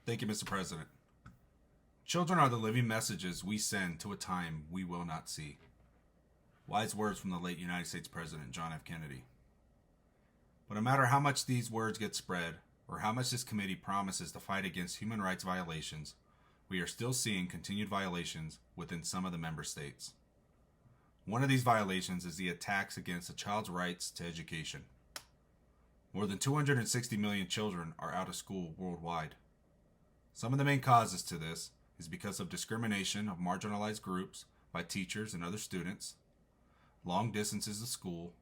Thank you, Mr. President. Children are the living messages we send to a time we will not see. Wise words from the late United States President John F. Kennedy. But no matter how much these words get spread, or how much this committee promises to fight against human rights violations, we are still seeing continued violations within some of the member states. One of these violations is the attacks against a child's rights to education. More than 260 million children are out of school worldwide. Some of the main causes to this is because of discrimination of marginalized groups by teachers and other students, long distances to school,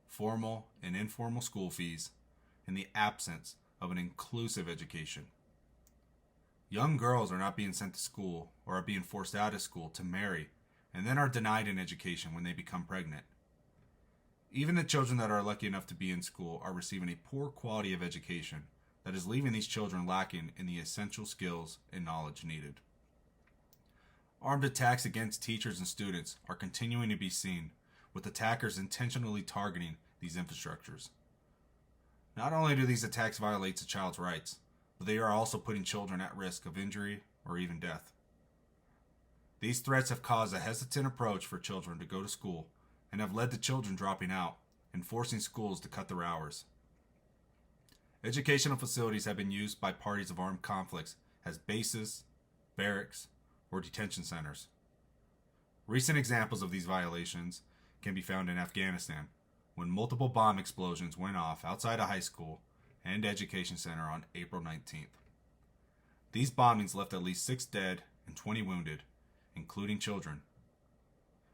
formal and informal school fees, and the absence of an inclusive education. Young girls are not being sent to school or are being forced out of school to marry and then are denied an education when they become pregnant. Even the children that are lucky enough to be in school are receiving a poor quality of education that is leaving these children lacking in the essential skills and knowledge needed. Armed attacks against teachers and students are continuing to be seen, with attackers intentionally targeting these infrastructures. Not only do these attacks violate a child's rights, but they are also putting children at risk of injury or even death. These threats have caused a hesitant approach for children to go to school and have led to children dropping out and forcing schools to cut their hours. Educational facilities have been used by parties of armed conflicts as bases, barracks, or detention centers. Recent examples of these violations can be found in Afghanistan, when multiple bomb explosions went off outside a high school and education center on April 19th. These bombings left at least 6 dead and 20 wounded, including children.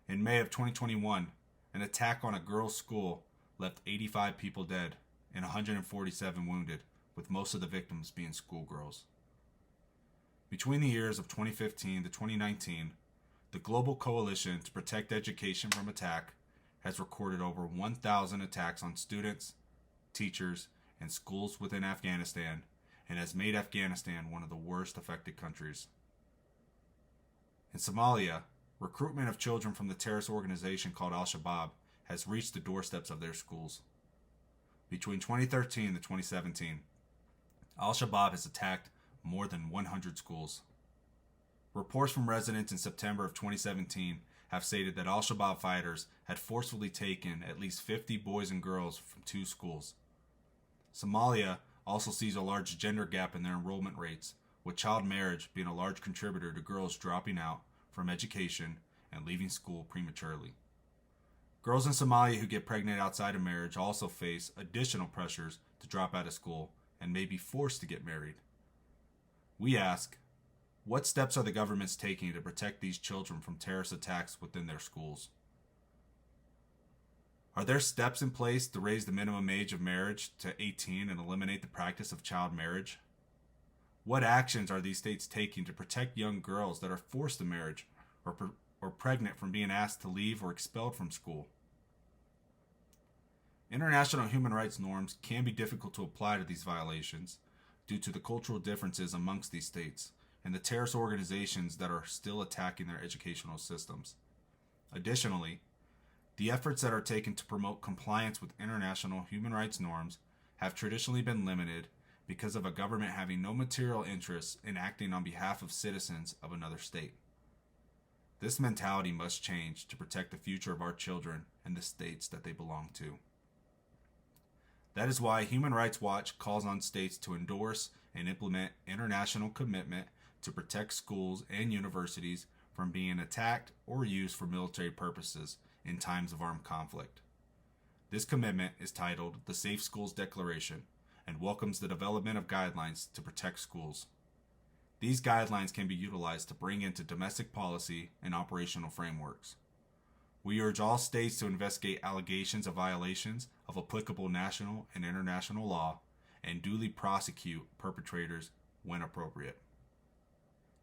In May of 2021, an attack on a girls' school left 85 people dead and 147 wounded, with most of the victims being schoolgirls. Between the years of 2015 to 2019, the Global Coalition to Protect Education from Attack has recorded over 1,000 attacks on students, teachers, and schools within Afghanistan, and has made Afghanistan one of the worst affected countries. In Somalia, recruitment of children from the terrorist organization called Al-Shabaab has reached the doorsteps of their schools. Between 2013 to 2017, Al-Shabaab has attacked more than 100 schools. Reports from residents in September of 2017 have stated that Al-Shabaab fighters had forcefully taken at least 50 boys and girls from 2 schools. Somalia also sees a large gender gap in their enrollment rates, with child marriage being a large contributor to girls dropping out from education and leaving school prematurely. Girls in Somalia who get pregnant outside of marriage also face additional pressures to drop out of school and may be forced to get married. We ask, what steps are the governments taking to protect these children from terrorist attacks within their schools? Are there steps in place to raise the minimum age of marriage to 18 and eliminate the practice of child marriage? What actions are these states taking to protect young girls that are forced to marriage or pregnant from being asked to leave or expelled from school? International human rights norms can be difficult to apply to these violations due to the cultural differences amongst these states and the terrorist organizations that are still attacking their educational systems. Additionally, the efforts that are taken to promote compliance with international human rights norms have traditionally been limited because of a government having no material interest in acting on behalf of citizens of another state. This mentality must change to protect the future of our children and the states that they belong to. That is why Human Rights Watch calls on states to endorse and implement international commitment to protect schools and universities from being attacked or used for military purposes in times of armed conflict. This commitment is titled the Safe Schools Declaration and welcomes the development of guidelines to protect schools. These guidelines can be utilized to bring into domestic policy and operational frameworks. We urge all states to investigate allegations of violations of applicable national and international law and duly prosecute perpetrators when appropriate.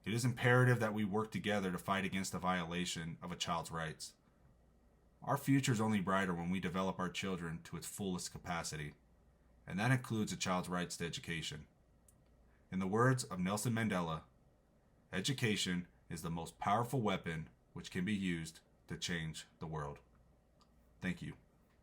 It is imperative that we work together to fight against the violation of a child's rights. Our future is only brighter when we develop our children to its fullest capacity, and that includes a child's rights to education. In the words of Nelson Mandela, education is the most powerful weapon which can be used to change the world. Thank you.